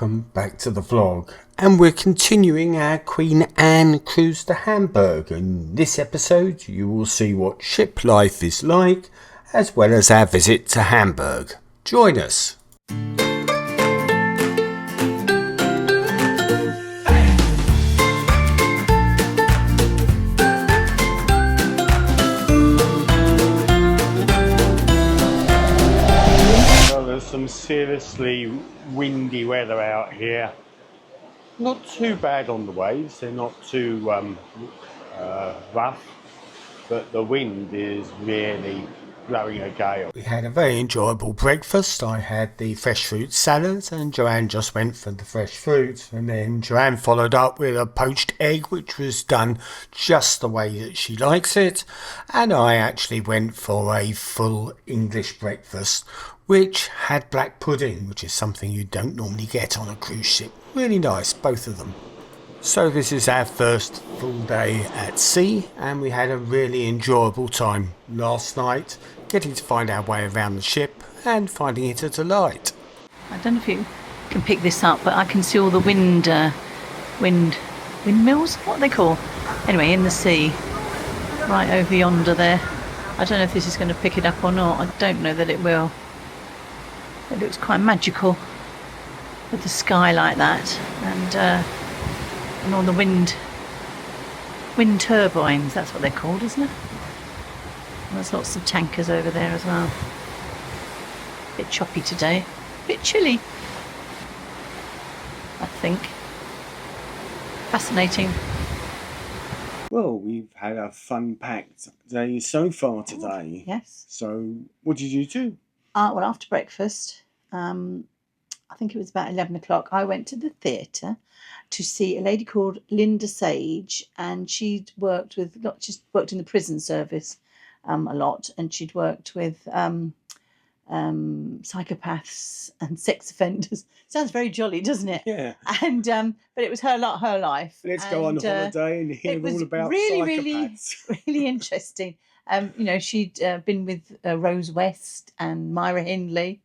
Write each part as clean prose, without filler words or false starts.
welcome back to the vlog, and we're continuing our Queen Anne cruise to Hamburg. In this episode you will see what ship life is like, as well as our visit to Hamburg. Join us. Some seriously windy weather out here. Not too bad on the waves, they're not too rough, but the wind is really blowing a gale. We had a very enjoyable breakfast. I had the fresh fruit salad and Joanne just went for the fresh fruit, and then Joanne followed up with a poached egg which was done just the way that she likes it, and I actually went for a full English breakfast which had black pudding, which is something you don't normally get on a cruise ship. Really nice, both of them. So this is our first full day at sea, and we had a really enjoyable time last night, getting to find our way around the ship and finding it a delight. I don't know if you can pick this up, but I can see all the windmills, what are they called? Anyway, in the sea, right over yonder there. I don't know if this is going to pick it up or not. I don't know that it will. It looks quite magical with the sky like that, and all the wind turbines, that's what they're called, isn't it? And there's lots of tankers over there as well. Bit choppy today, bit chilly, I think. Fascinating. Well, we've had a fun-packed day so far today. Yes. So, what did you do? Well, after breakfast, I think it was about 11 o'clock, I went to the theatre to see a lady called Linda Sage, and she'd worked with, she's worked in the prison service a lot, and she'd worked with psychopaths and sex offenders. Sounds very jolly, doesn't it? Yeah. And but it was her life. Let's go on holiday and hear all about psychopaths. Really interesting. You know, she'd been with Rose West and Myra Hindley,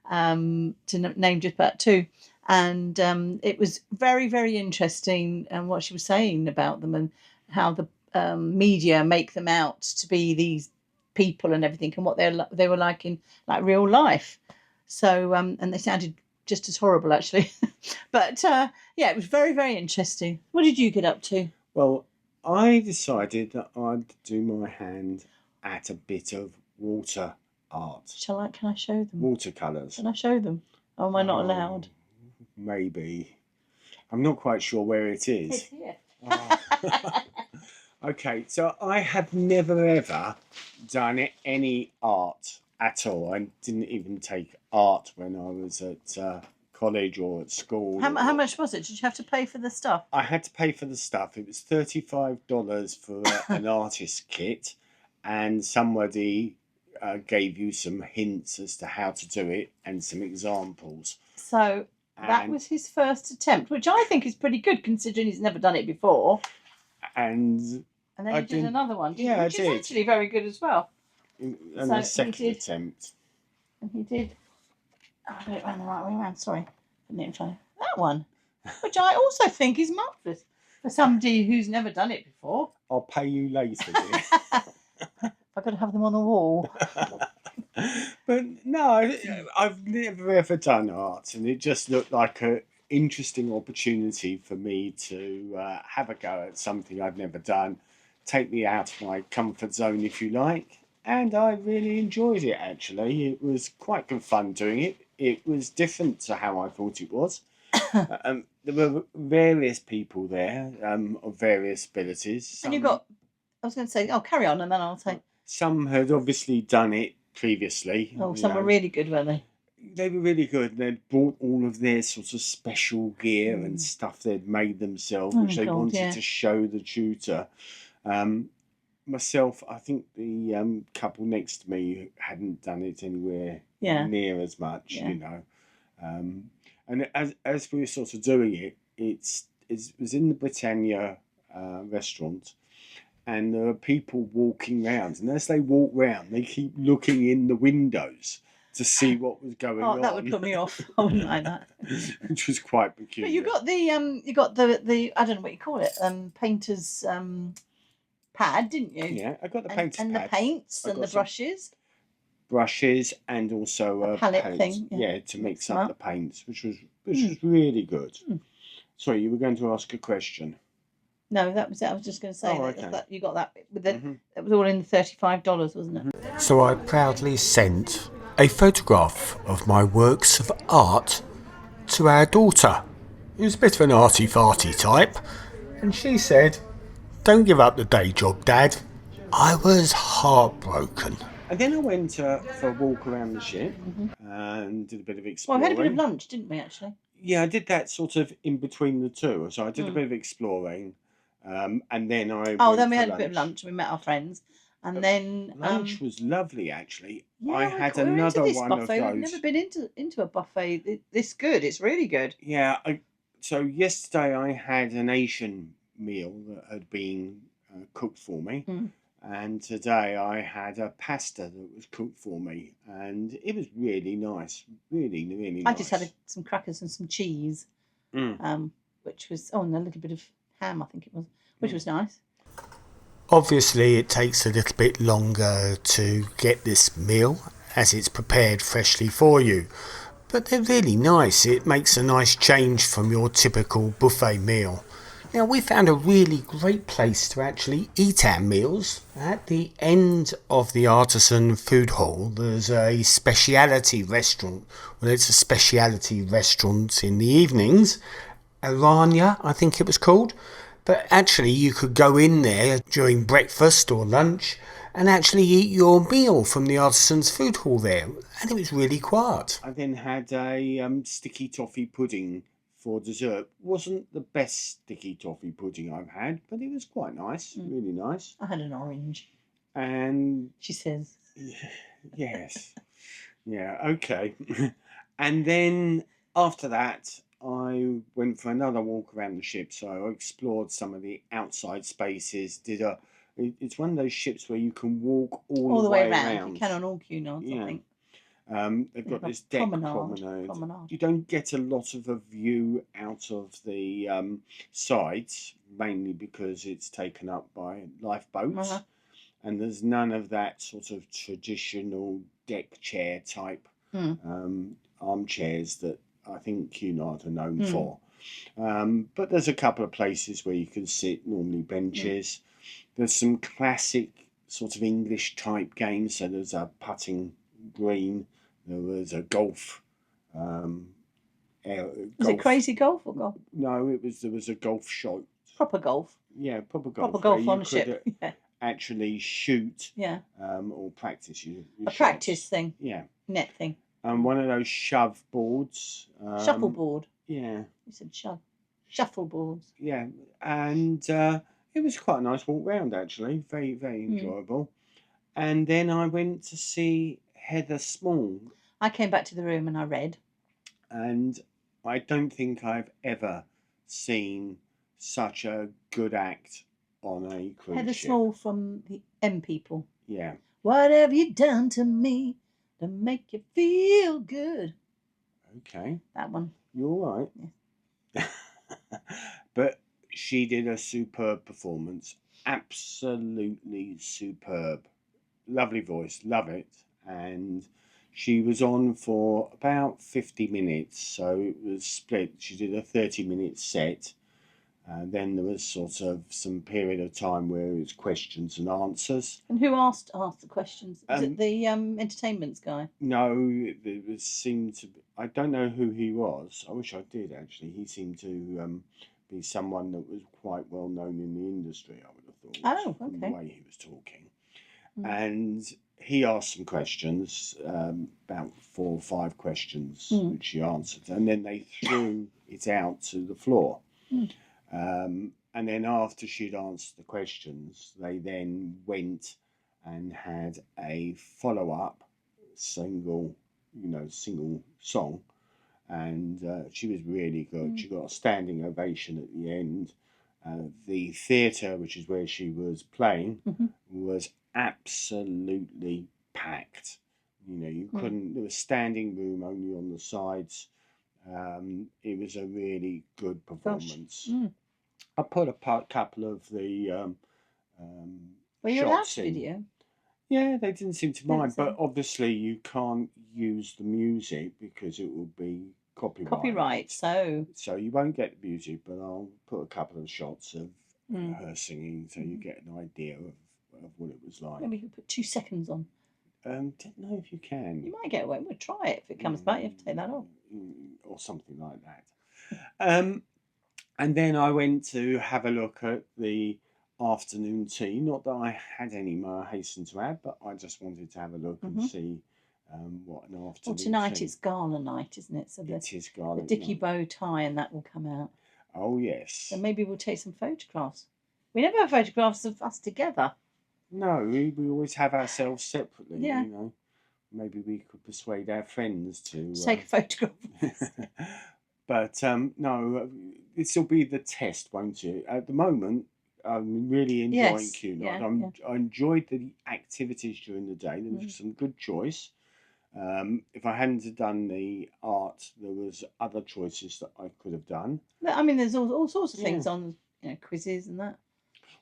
to name just about two. And it was very, very interesting what she was saying about them and how the media make them out to be these people and everything, and what they were like in like real life. So and they sounded just as horrible actually. But yeah, it was very, very interesting. What did you get up to? Well, I decided that I'd do my hand at a bit of water art. Can I show them? Watercolours. Can I show them? Or am I not allowed? Maybe. I'm not quite sure where it is. It's here. Okay, so I have never ever done any art at all. I didn't even take art when I was at college or at school. How much was it? Did you have to pay for the stuff? I had to pay for the stuff. It was $35 for an artist kit, and somebody gave you some hints as to how to do it and some examples. So that was his first attempt, which I think is pretty good considering he's never done it before. And then you did another one, yeah, which is actually very good as well. And the second attempt. And he did. Oh, I got it round the right way around. Sorry, that one, which I also think is marvellous for somebody who's never done it before. I'll pay you later, dear. I've got to have them on the wall. But no, I've never ever done art, and it just looked like an interesting opportunity for me to have a go at something I've never done, take me out of my comfort zone, if you like, and I really enjoyed it, actually. It was quite good fun doing it. It was different to how I thought it was. There were various people there of various abilities. And I was going to say, carry on, and then I'll say. Some had obviously done it previously. Oh, some were really good, weren't they? They were really good. They'd brought all of their sort of special gear and stuff they'd made themselves, which they wanted to show the tutor. Myself, I think the couple next to me hadn't done it anywhere near as much, you know. And as we were sort of doing it, it was in the Britannia Restaurant. And there are people walking round, and as they walk round, they keep looking in the windows to see what was going on. Oh, that would put me off. I wouldn't like that. Which was quite peculiar. But you got the I don't know what you call it, painter's pad, didn't you? Yeah, I got the painter's pad. And the paints and the brushes. Brushes and also a palette thing. Yeah, to mix up the paints, which was really good. Sorry, you were going to ask a question. No, that was it. I was just going to say that you got that with the. It was all in $35, wasn't it? So I proudly sent a photograph of my works of art to our daughter, who's a bit of an arty-farty type, and she said, "Don't give up the day job, Dad." I was heartbroken. And then I went for a walk around the ship and did a bit of exploring. Well, we had a bit of lunch, didn't we, actually? Yeah, I did that sort of in between the two. So I did a bit of exploring, and then then we had a bit of lunch. We met our friends, and then lunch was lovely. Actually, yeah, I had another one buffet. of those. I've never been into a buffet this good. It's really good. Yeah. So yesterday I had an Asian meal that had been cooked for me. And today I had a pasta that was cooked for me, and it was really nice, really nice. I just had some crackers and some cheese, which was and a little bit of ham, I think it was, which was nice. Obviously, it takes a little bit longer to get this meal as it's prepared freshly for you, but they're really nice. It makes a nice change from your typical buffet meal. Now, we found a really great place to actually eat our meals. At the end of the artisan food hall, there's a speciality restaurant. Well, it's a speciality restaurant in the evenings. Aranya, I think it was called. But actually, you could go in there during breakfast or lunch and actually eat your meal from the artisan's food hall there. And it was really quiet. I then had a sticky toffee pudding for dessert. Wasn't the best sticky toffee pudding I've had, but it was quite nice, really nice. I had an orange. And she says, yes, yeah, okay. And then after that, I went for another walk around the ship. So I explored some of the outside spaces. It's one of those ships where you can walk all the way around. You can on all Cunards, I think. They've got this deck promenade. You don't get a lot of a view out of the sides, mainly because it's taken up by lifeboats. And there's none of that sort of traditional deck chair type armchairs that I think Cunard are known for. But there's a couple of places where you can sit, normally benches. There's some classic sort of English type games. So there's a putting green. There was a golf. Was it crazy golf or golf? No, there was a golf shot. Proper golf. Yeah, proper golf. Proper golf on a ship. Actually shoot. Yeah. Or practice your a shots. Practice thing. Yeah. Net thing. And one of those shove boards. Shuffleboard. Yeah. You said shove. Shuffleboards. Yeah, and it was quite a nice walk round actually. Very, very enjoyable. And then I went to see Heather Small. I came back to the room and I read. And I don't think I've ever seen such a good act on a cruise Heather ship. Small from the M People. Yeah. What have you done to me to make you feel good? Okay. That one. You're all right. Yeah. But she did a superb performance. Absolutely superb. Lovely voice. Love it. And she was on for about 50 minutes. So it was split. She did a 30-minute set. Then there was sort of some period of time where it was questions and answers. And who asked the questions? Was it the entertainments guy? No, it seemed to be, I don't know who he was. I wish I did, actually. He seemed to be someone that was quite well known in the industry, I would have thought. Oh, okay. From the way he was talking. And he asked some questions, about 4 or 5 questions, which she answered. And then they threw it out to the floor. And then after she'd answered the questions, they then went and had a follow-up single song. And she was really good. She got a standing ovation at the end. The theatre, which is where she was playing, was absolutely packed. You know, you couldn't. There was standing room only on the sides. It was a really good performance. I put a couple of the Well, you're allowed shots to in. video. Yeah, they didn't seem to mind, but say. obviously you can't use the music because it will be Copyright, so you won't get the music, but I'll put a couple of shots of her singing so you get an idea of what it was like. maybe you could put 2 seconds on. Don't know if you can. You might get away. We'll try it. If it comes back, you have to take that off. Or something like that. And then I went to have a look at the afternoon tea. Not that I had any more, I hasten to add, but I just wanted to have a look and see what an afternoon Well, tonight tea. it's gala night, isn't it? So It is gala the dicky night. bow tie and that will come out. Oh, yes. So maybe we'll take some photographs. We never have photographs of us together. No, we always have ourselves separately, Yeah. you know. Maybe we could persuade our friends to Take a photograph. But no, this will be the test, won't it? At the moment, I'm really enjoying Cunard. I enjoyed the activities during the day. There was some good choice. If I hadn't have done the art, there was other choices that I could have done. I mean, there's all sorts of things on, you know, quizzes and that.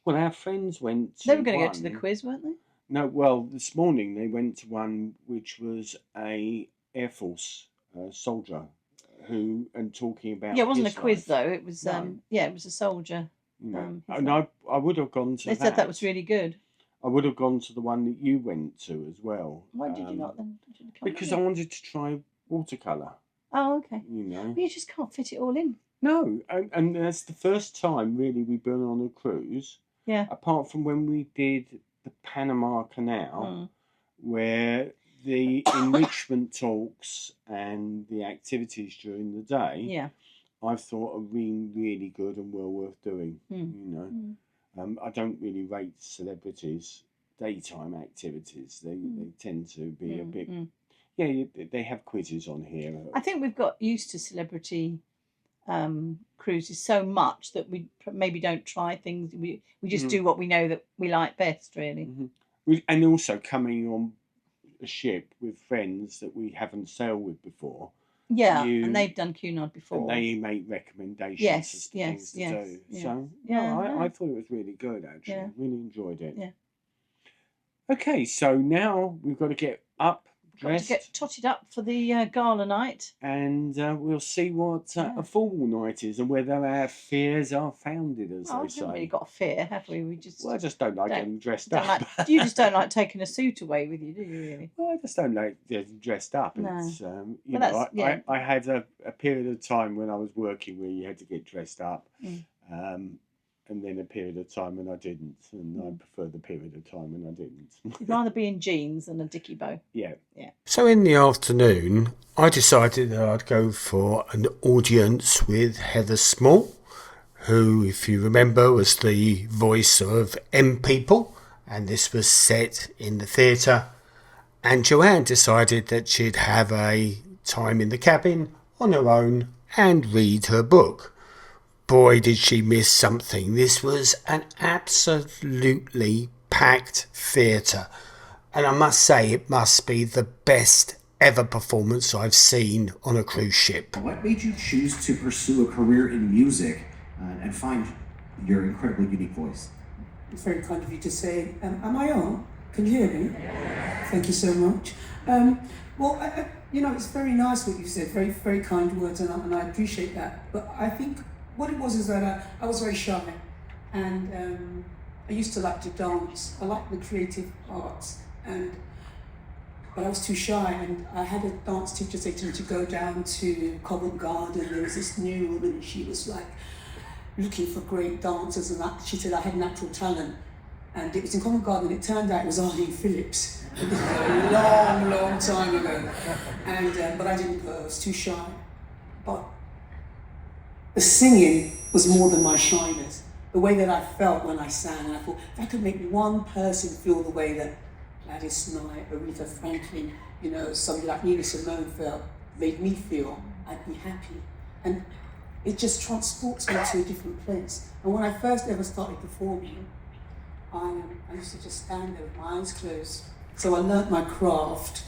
Well, our friends went to They were going to go to the quiz, weren't they? No, well, this morning they went to one which was a Air Force soldier and talking about. Yeah, it wasn't a his quiz life. though. It was it was a soldier. No. And I would have gone to They said that was really good. I would have gone to the one that you went to as well. Why did you not then? Because I wanted to try watercolour. Oh, okay. You know. But you just can't fit it all in. No, and that's the first time really we've been on a cruise. Yeah. Apart from when we did the Panama Canal, where the enrichment talks and the activities during the day, I thought are really, really good and well worth doing. You know, I don't really rate celebrities' daytime activities. They tend to be a bit. Yeah, they have quizzes on here. I think we've got used to celebrity cruises so much that we maybe don't try things. We just do what we know that we like best, really. And also coming on a ship with friends that we haven't sailed with before. Yeah, and they've done Cunard before. And they make recommendations as to things to do. So I thought it was really good, actually. Yeah. Really enjoyed it. Yeah. Okay, so now we've got to get up, dressed. Got to get totted up for the gala night. And we'll see what a formal night is and whether our fears are founded, as they say. We haven't really got a fear, have we? Well, I just don't like getting dressed up. You just don't like taking a suit away with you, do you, really? Well, I just don't like getting dressed up. No. It's, you know, I had a period of time when I was working where you had to get dressed up. And then a period of time when I didn't, and I prefer the period of time when I didn't. You'd rather be in jeans than a dicky bow. Yeah. So in the afternoon, I decided that I'd go for an audience with Heather Small, who, if you remember, was the voice of M People, and this was set in the theatre. And Joanne decided that she'd have a time in the cabin on her own and read her book. Boy, did she miss something. This was an absolutely packed theatre. And I must say, it must be the best ever performance I've seen on a cruise ship. What made you choose to pursue a career in music and find your incredibly unique voice? It's very kind of you to say. Am I on? Can you hear me? Thank you so much. Well, you know, it's very nice what you said. Very, very kind words, and I appreciate that. But I think what it was is that I was very shy, and I used to like to dance. I like the creative arts, but I was too shy, and I had a dance teacher say to me to go down to Covent Garden. There was this new woman, and she was like looking for great dancers, and she said I had natural talent. And it was in Covent Garden, and it turned out it was Arlene Phillips. It was a long, long time ago. And but I didn't go, I was too shy. But the singing was more than my shyness. The way that I felt when I sang, and I thought, if I could make one person feel the way that Gladys Knight, Aretha Franklin, you know, somebody like Nina Simone made me feel, I'd be happy. And it just transports me to a different place. And when I first ever started performing, I used to just stand there with my eyes closed. So I learnt my craft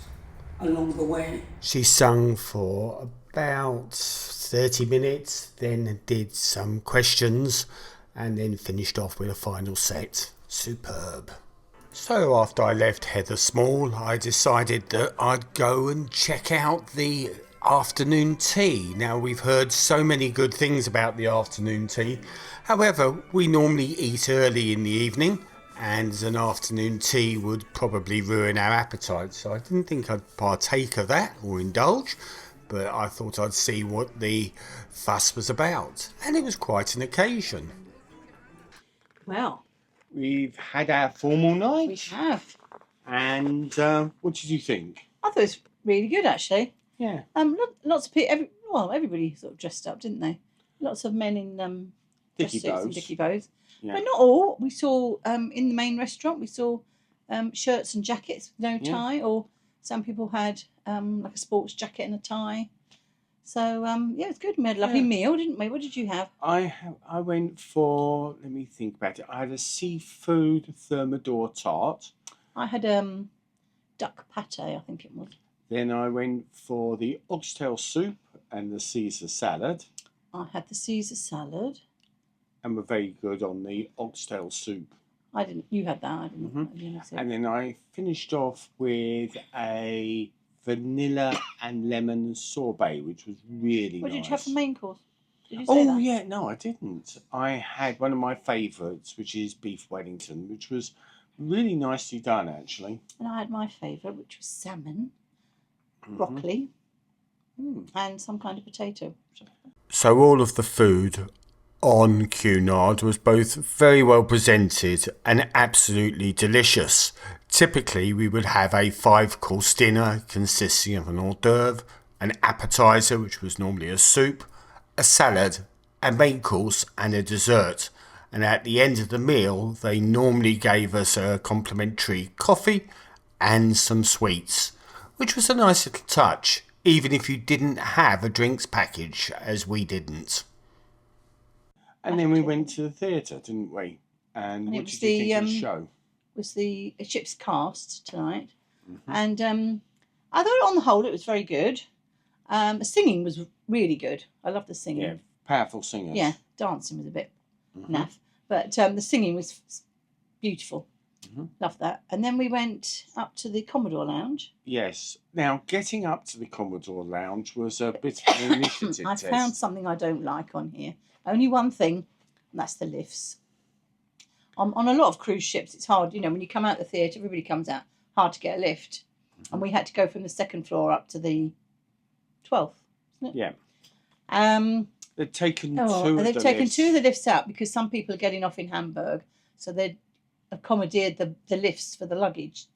along the way. She sung for about 30 minutes, then did some questions, and then finished off with a final set. Superb. So after I left Heather Small, I decided that I'd go and check out the afternoon tea. Now, we've heard so many good things about the afternoon tea. However, we normally eat early in the evening, and an afternoon tea would probably ruin our appetite. So I didn't think I'd partake of that or indulge, but I thought I'd see what the fuss was about. And it was quite an occasion. Well, We've had our formal night. we have. And what did you think? I thought it was really good, actually. Yeah. Lots of people. Everybody sort of dressed up, didn't they? Lots of men in Dicky dress suits and bows. dicky bows. Yeah. But not all. We saw in the main restaurant. We saw shirts and jackets with no Yeah. tie, or some people had like a sports jacket and a tie. So yeah, it was good. We had a lovely meal, didn't we? What did you have? I went for, let me think about it. I had a seafood thermidor tart. I had duck pate, I think it was. Then I went for the oxtail soup and the Caesar salad. I had the Caesar salad. And were very good on the oxtail soup. I didn't. You had that. I didn't. Mhm. I didn't have it. And then I finished off with a vanilla and lemon sorbet, which was really What nice. did you have for main course? Did you say Oh, that? yeah, no, I didn't. I had one of my favourites, which is beef Wellington, which was really nicely done, actually. And I had my favourite, which was salmon, Mhm. broccoli, Mm. and some kind of potato. So all of the food on Cunard was both very well presented and absolutely delicious. Typically, we would have a 5-course dinner consisting of an hors d'oeuvre, an appetizer, which was normally a soup, a salad, a main course, and a dessert. And at the end of the meal, they normally gave us a complimentary coffee and some sweets, which was a nice little touch, even if you didn't have a drinks package, as we didn't. And then we went to the theatre, didn't we? And And it what was did you think of the, the show? Was the ship's cast tonight, Mhm. and I thought on the whole it was very good. The singing was really good. I love the singing. Yeah, powerful singers. Yeah, dancing was a bit Mhm. naff, but the singing was beautiful. Mhm. Love that. And then we went up to the Commodore Lounge. Yes. Now, getting up to the Commodore Lounge was a bit of an initiative I test. found something I don't like on here. Only one thing, and that's the lifts. On a lot of cruise ships, it's hard. You know, when you come out the theatre, everybody comes out. Hard to get a lift. And we had to go from the second floor up to the 12th, isn't it? Yeah. They've taken two of they've the taken lifts. 2 of the lifts out because some people are getting off in Hamburg. So they'd accommodated the lifts for the luggage,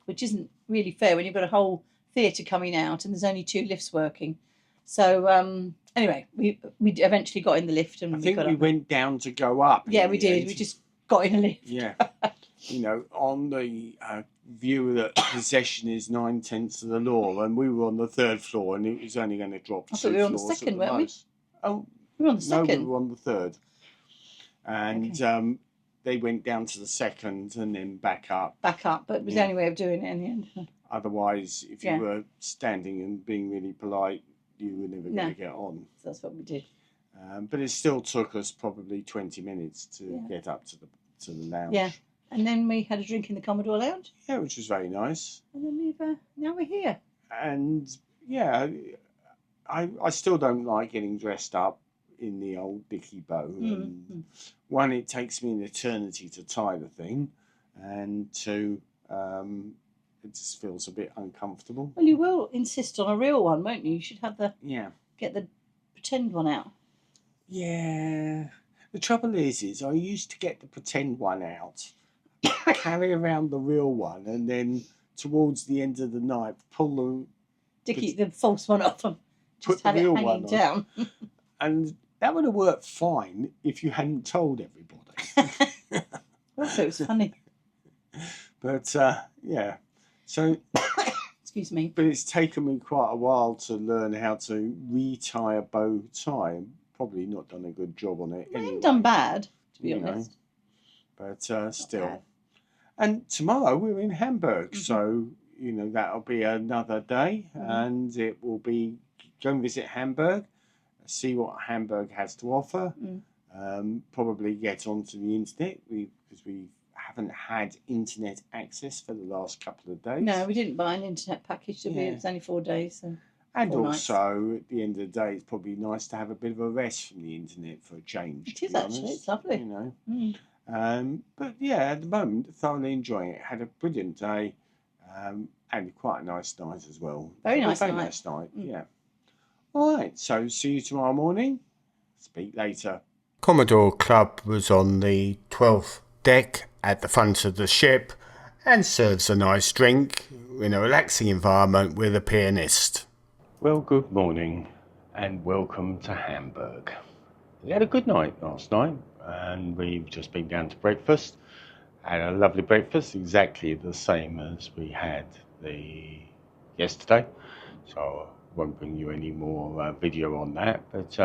which isn't really fair when you've got a whole theatre coming out and there's only 2 lifts working. So anyway, we eventually got in the lift and I think got we up. went down to go up. Yeah, in we the did. end. We just got in a lift. Yeah. You know, on the view that possession is 9/10 of the law, and we were on the 3rd floor, and it was only going to drop I 2 thought we were on the floors at second, the weren't we? most. Oh, We were on the no, we second. were on the 3rd. And they went down to the 2nd and then back up. Back up, but it was the only way of doing it in the end. Otherwise, if you Yeah. were standing and being really polite, you were never No. going to get on. So that's what we did. But it still took us probably 20 minutes to Yeah. get up to the lounge. Yeah. And then we had a drink in the Commodore Lounge, Yeah, which was very nice. and then now we're here. And yeah, I still don't like getting dressed up in the old dicky bow. And one, it takes me an eternity to tie the thing, and 2, it just feels a bit uncomfortable. Well, you will insist on a real one, won't you? You should have Yeah. get the pretend one out. Yeah. The trouble is I used to get the pretend one out, carry around the real one, and then towards the end of the night, pull The false one off and Put just the have it real hanging one on. down. and that would have worked fine if you hadn't told everybody. Also, it was funny. But yeah, so Excuse me. but it's taken me quite a while to learn how to retie a bow tie. Probably not done a good job on it. I Anyway, ain't done bad, to be you know. honest. But still. bad. And tomorrow we're in Hamburg, Mm-hmm. so that'll be another day, and it will be go and visit Hamburg, see what Hamburg has to offer. Probably get onto the internet because we haven't had internet access for the last couple of days. No, we didn't buy an internet package. It was only 4 days. And also, at the end of the day, it's probably nice to have a bit of a rest from the internet for a change. It is actually, it's lovely. But yeah, at the moment, thoroughly enjoying it. Had a brilliant day, and quite a nice night as well. Very nice night. Yeah. All right, so see you tomorrow morning. Speak later. Commodore Club was on the 12th deck at the front of the ship and serves a nice drink in a relaxing environment with a pianist. Well, good morning and welcome to Hamburg. We had a good night last night and we've just been down to breakfast. Had a lovely breakfast, exactly the same as we had yesterday. So I won't bring you any more video on that, but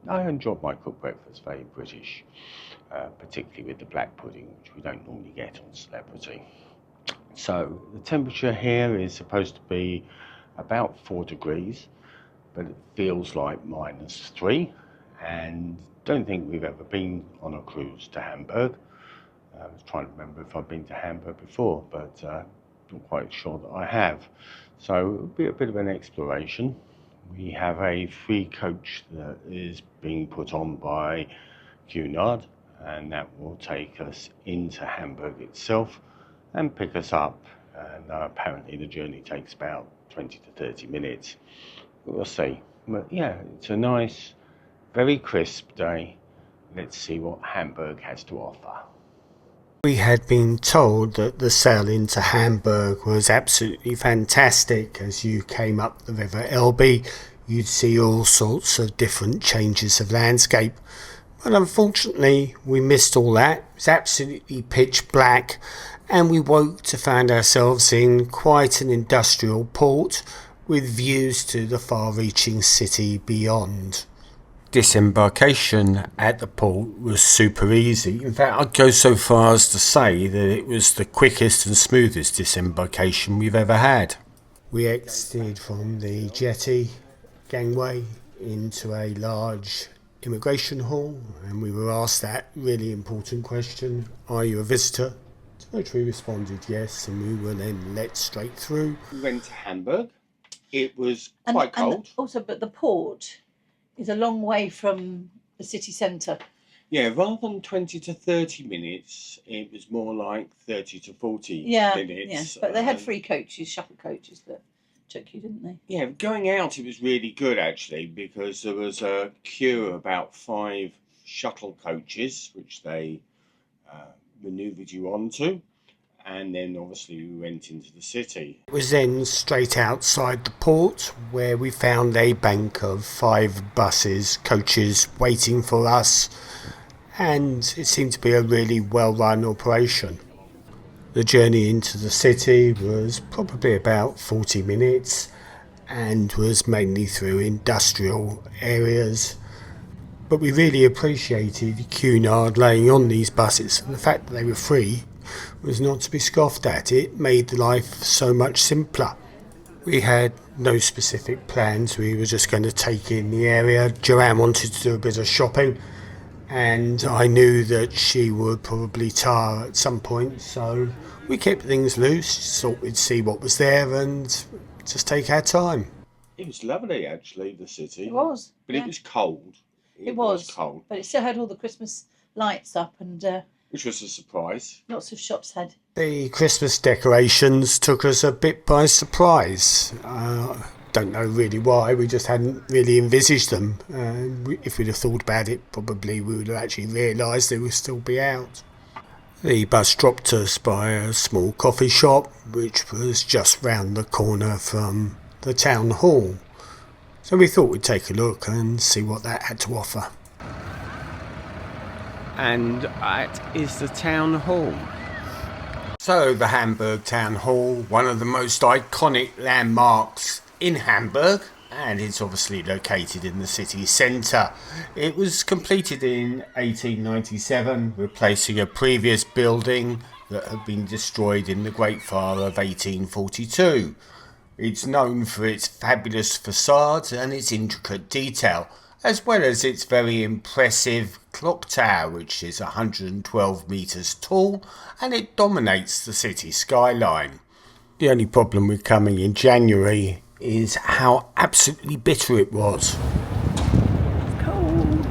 I enjoyed my cooked breakfast, very British, particularly with the black pudding, which we don't normally get on Celebrity. So the temperature here is supposed to be about 4 degrees, but it feels like -3, and don't think we've ever been on a cruise to Hamburg. I was trying to remember if I've been to Hamburg before, but not quite sure that I have. So it'll be a bit of an exploration. We have a free coach that is being put on by Cunard, and that will take us into Hamburg itself and pick us up. And apparently the journey takes about 20 to 30 minutes. We'll see. But yeah, it's a nice, very crisp day. Let's see what Hamburg has to offer. We had been told that the sail into Hamburg was absolutely fantastic. As you came up the River Elbe, you'd see all sorts of different changes of landscape. But unfortunately, we missed all that. It was absolutely pitch black, and we woke to find ourselves in quite an industrial port with views to the far-reaching city beyond. Disembarkation at the port was super easy. In fact, I'd go so far as to say that it was the quickest and smoothest disembarkation we've ever had. We exited from the jetty gangway into a large immigration hall, and we were asked that really important question, are you a visitor? To which we responded yes, and we were then let straight through. We went to Hamburg. It was quite cold. But the port is a long way from the city centre. Yeah, rather than 20 to 30 minutes, it was more like 30 to 40 minutes. Yeah, but they had free coaches, shuttle coaches that took you, didn't they? Yeah, going out it was really good actually, because there was a queue of about 5 shuttle coaches which they manoeuvred you onto, and then obviously we went into the city. It was then straight outside the port where we found a bank of 5 coaches waiting for us, and it seemed to be a really well run operation. The journey into the city was probably about 40 minutes and was mainly through industrial areas. But we really appreciated Cunard laying on these buses, and the fact that they were free was not to be scoffed at. It made life so much simpler. We had no specific plans. We were just going to take in the area. Joanne wanted to do a bit of shopping, and I knew that she would probably tire at some point, so we kept things loose, thought we'd see what was there and just take our time. It was lovely actually, the city. It was. But it was cold. It was cold. But it still had all the Christmas lights up, and which was a surprise. lots of shops had. The Christmas decorations took us a bit by surprise. Don't know really why, we just hadn't really envisaged them. If we'd have thought about it, probably we would have actually realised they would still be out. The bus dropped us by a small coffee shop, which was just round the corner from the town hall. So we thought we'd take a look and see what that had to offer. And that is the town hall. So the Hamburg Town Hall, one of the most iconic landmarks in Hamburg. and it's obviously located in the city centre. It was completed in 1897, replacing a previous building that had been destroyed in the Great Fire of 1842. It's known for its fabulous facade and its intricate detail, as well as its very impressive clock tower, which is 112 metres tall, and it dominates the city skyline. The only problem with coming in January is how absolutely bitter it was. It's cold.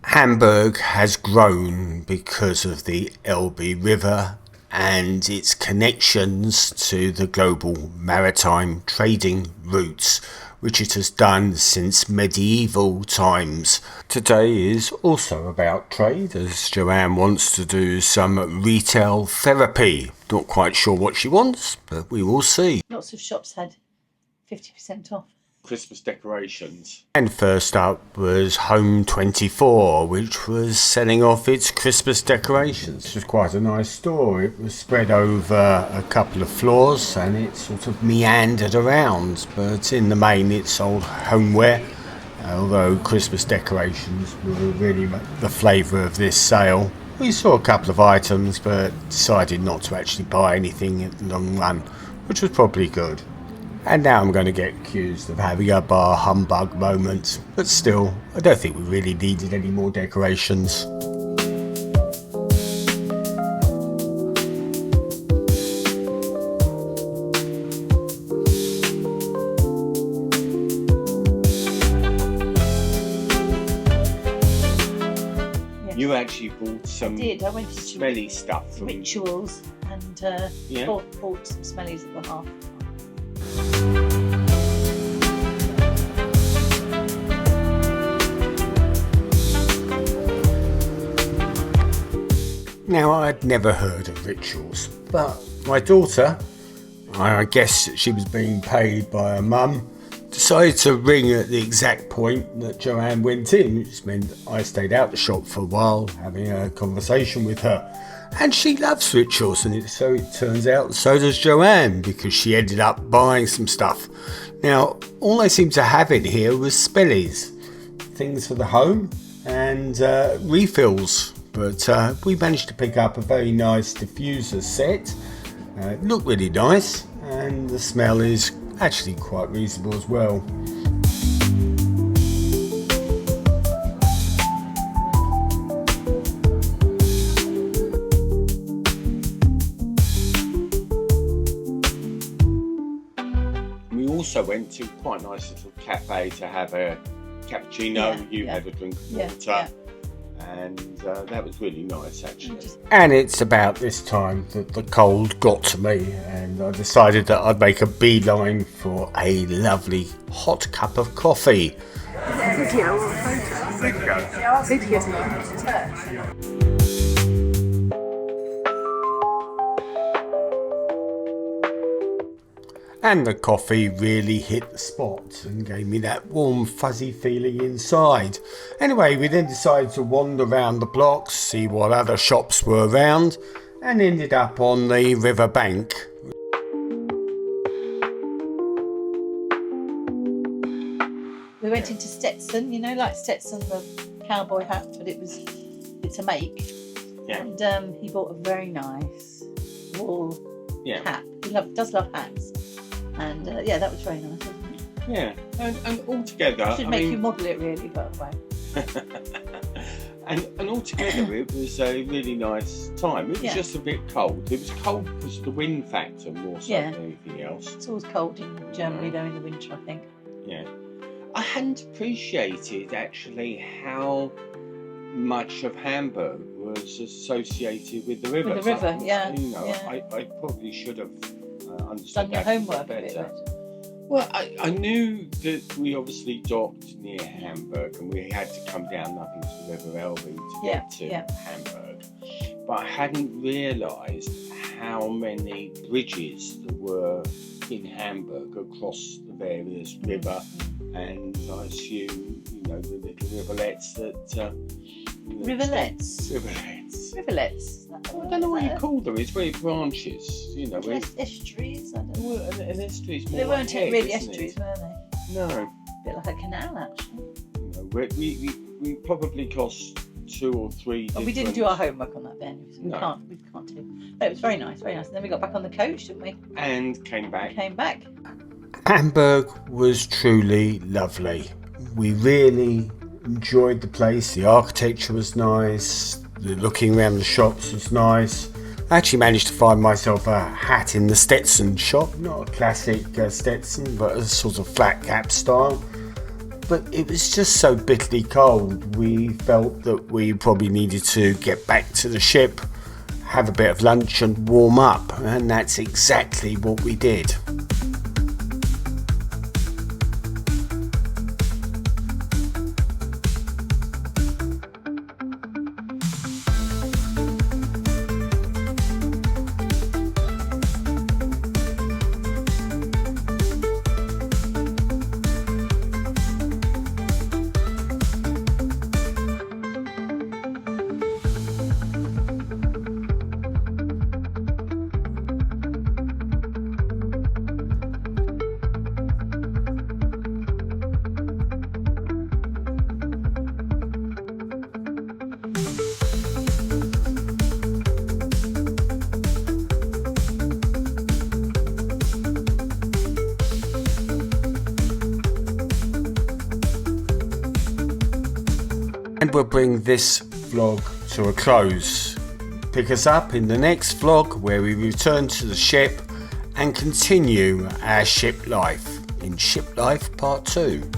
Hamburg has grown because of the Elbe River and its connections to the global maritime trading routes, which it has done since medieval times. Today is also about trade, as Joanne wants to do some retail therapy. Not quite sure what she wants, but we will see. Lots of shops had 50% off. Christmas decorations. And first up was Home 24, which was selling off its Christmas decorations. It was quite a nice store. It was spread over a couple of floors and it sort of meandered around, but in the main it sold homeware, although Christmas decorations were really the flavour of this sale. We saw a couple of items but decided not to actually buy anything in the long run, which was probably good. And now I'm going to get accused of having a bar humbug moment, but still, I don't think we really needed any more decorations. You actually bought some I went to smelly stuff from Rituals and bought some smellies at the half. Now, I'd never heard of Rituals, but my daughter, I guess she was being paid by her mum, decided to ring at the exact point that Joanne went in, which meant I stayed out the shop for a while having a conversation with her. And she loves Rituals, and so it turns out so does Joanne, because she ended up buying some stuff. Now, all they seemed to have in here was spellies, things for the home and refills. But we managed to pick up a very nice diffuser set. It looked really nice, and the smell is actually quite reasonable as well. We also went to quite a nice little cafe to have a cappuccino. You had a drink of water. Yeah. And that was really nice, actually. And it's about this time that the cold got to me, and I decided that I'd make a beeline for a lovely hot cup of coffee. And the coffee really hit the spot and gave me that warm, fuzzy feeling inside. Anyway, we then decided to wander around the blocks, see what other shops were around, and ended up on the river bank. We went into Stetson, like Stetson, the cowboy hat, but it's a make. Yeah. And he bought a very nice wool hat. He does love hats. And that was very nice, wasn't it? Yeah, and altogether... Should make you model it really, by the way. and altogether it was a really nice time. It was just a bit cold. It was cold because of the wind factor more so than anything else. It's always cold in Germany though in the winter, I think. Yeah. I hadn't appreciated actually how much of Hamburg was associated with the river. With the river, I probably should have understood done your homework better. Well, I knew that we obviously docked near Hamburg and we had to come down up into the River Elbe to get to Hamburg. But I hadn't realised how many bridges there were in Hamburg across the various river, and I assume, the little riverlets that... Rivulets? I don't know what you call them. It's where it branches, Estuaries? I don't know. An estuary is more They weren't ahead, really isn't estuaries, it? were they? No, A bit like a canal, actually. no. We probably cost 2 or 3. Well, we didn't do our homework on that then. So No. we can't do. But it was very nice, very nice. And then we got back on the coach, didn't we? And came back. Came back. Hamburg was truly lovely. We really enjoyed the place. The architecture was nice. The looking around the shops was nice. I actually managed to find myself a hat in the Stetson shop. Not a classic Stetson, but a sort of flat cap style. But it was just so bitterly cold. We felt that we probably needed to get back to the ship, have a bit of lunch and warm up. And that's exactly what we did. And we'll bring this vlog to a close. Pick us up in the next vlog where we return to the ship and continue our ship life in Ship Life Part 2.